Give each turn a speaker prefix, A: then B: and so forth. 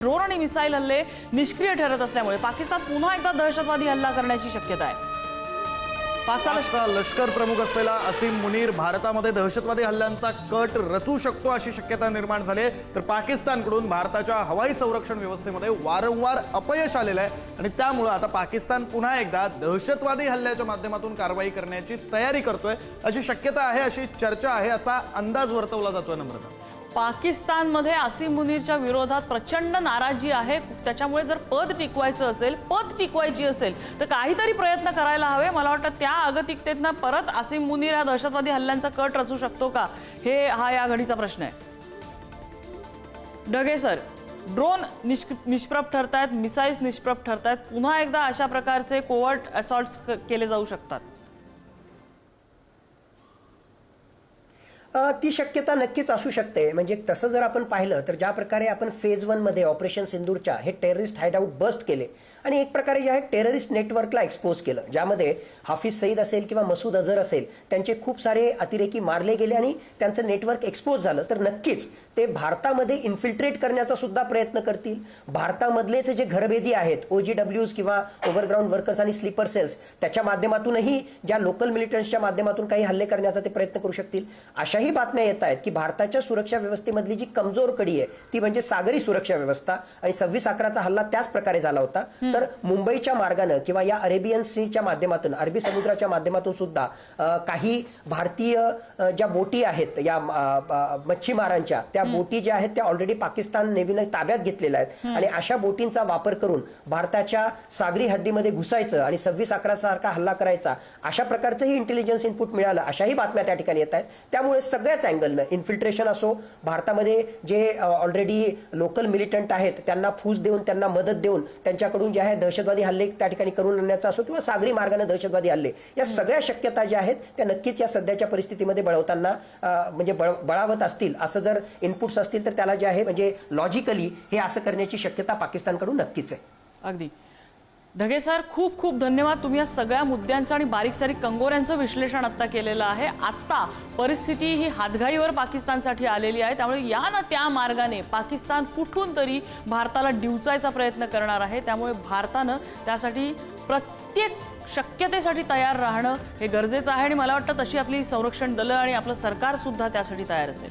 A: Drone आणि missile हल्ले निष्क्रिय ठरत असल्यामुळे पाकिस्तान पुन्हा एकदा दहशतवादी हल्ला करण्याची शक्यता आहे।
B: पाकचा लष्कर प्रमुख असलेला असीम मुनीर भारतामध्ये दहशतवादी हल्ल्यांचा कट रचू शकतो अशी शक्यता निर्माण झाली आहे। तर पाकिस्तानकडून भारताच्या हवाई संरक्षण व्यवस्थेमध्ये वारंवार अपयश आलेलं आहे आणि त्यामुळे आता पाकिस्तान पुन्हा एकदा दहशतवादी हल्ल्याच्या माध्यमातून कारवाई करण्याची तयारी करतोय अशी शक्यता आहे, अशी चर्चा आहे, असा अंदाज वर्तवला जातोय। नम्रता,
A: पाकिस्तानमध्ये असीम मुनीरच्या विरोधात प्रचंड नाराजी आहे। त्याच्यामुळे जर पद टिकवायची असेल तर काहीतरी प्रयत्न करायला हवे। मला वाटतं त्या अगतिकतेतनं परत असीम मुनीर या दहशतवादी हल्ल्यांचा कट रचू शकतो का, हा या घडीचा प्रश्न आहे। ढगे सर, ड्रोन निष्प्रभ ठरतायत, मिसाईल्स निष्प्रभ ठरतायत, पुन्हा एकदा अशा प्रकारचे कोवर्ट असॉल्ट्स केले जाऊ शकतात।
C: ती शक्यता नक्कीच असू शकते। म्हणजे तसं जर आपण पाहिलं तर ज्या प्रकारे आपण फेज 1 मध्ये ऑपरेशन सिंदूरच्या हे टेररिस्ट हाइडआउट बस्ट केले आणि एक प्रकारे जे आहे टेररिस्ट नेटवर्कला एक्सपोज केलं, ज्यामध्ये हाफिज सईद असेल किंवा मसूद अझर असेल त्यांचे खूप सारे अतिरेकी मारले गेले आणि त्यांचं नेटवर्क एक्सपोज झालं, तर नक्कीच ते भारतामध्ये इन्फिल्ट्रेट करण्याचा सुद्धा प्रयत्न करतील। भारतामधलेच जे घरभेदी आहेत OGWs किंवा ओव्हरग्राऊंड वर्कर्स आणि स्लीपर सेल्स, त्याच्या माध्यमातूनही ज्या लोकल मिलिटंट्सच्या माध्यमातून काही हल्ले करण्याचा ते प्रयत्न करू शकतील। अशाही बातम्या येत आहेत की भारताच्या सुरक्षा व्यवस्थेमधली जी कमजोर कडी आहे ती म्हणजे सागरी सुरक्षा व्यवस्था, आणि 26/11चा हल्ला त्याच प्रकारे झाला होता। तर मुंबईच्या मार्गाने किंवा या अरेबियन सीच्या माध्यमातून, अरबी समुद्राच्या माध्यमातून सुद्धा काही भारतीय ज्या बोटी आहेत या मच्छीमारांच्या, त्या बोटी ज्या आहेत त्या ऑलरेडी पाकिस्तान नेव्हीने ताब्यात घेतलेल्या आहेत आणि अशा बोटींचा वापर करून भारताच्या सागरी हद्दीमध्ये घुसायचं आणि 26/11 सारखा हल्ला करायचा, अशा प्रकारचंही इंटेलिजन्स इनपुट मिळालं, अशाही बातम्या त्या ठिकाणी येत आहेत। त्यामुळे सगळ्याच अँगलनं इन्फिल्ट्रेशन असो, भारतामध्ये जे ऑलरेडी लोकल मिलिटंट आहेत त्यांना फूस देऊन, त्यांना मदत देऊन त्यांच्याकडून जे आहे दहशतवादी हल्ले त्या ठिकाणी करून आणण्याचा असो किंवा सागरी मार्गाने दहशतवादी हल्ले, या सगळ्या शक्यता ज्या आहेत त्या नक्कीच या सध्याच्या परिस्थितीमध्ये बळवताना म्हणजे बळावत असतील, असं जर इनपुट्स असतील तर त्याला जे आहे म्हणजे लॉजिकली हे असं करण्याची शक्यता पाकिस्तानकडून नक्कीच आहे।
A: अगदी ढगे सर, खूप खूप धन्यवाद। तुम्ही या सगळ्या मुद्द्यांचं आणि बारीक सारीक कंगोऱ्यांचं विश्लेषण आता केलेलं आहे। आता परिस्थिती ही हातघाईवर पाकिस्तानसाठी आलेली आहे, त्यामुळे या ना त्या मार्गाने पाकिस्तान कुठून तरी भारताला डिवचायचा प्रयत्न करणार आहे। त्यामुळे भारतानं त्यासाठी प्रत्येक शक्यतेसाठी तयार राहणं हे गरजेचं आहे आणि मला वाटतं तशी आपली संरक्षण दलं आणि आपलं सरकार सुद्धा त्यासाठी तयार असेल।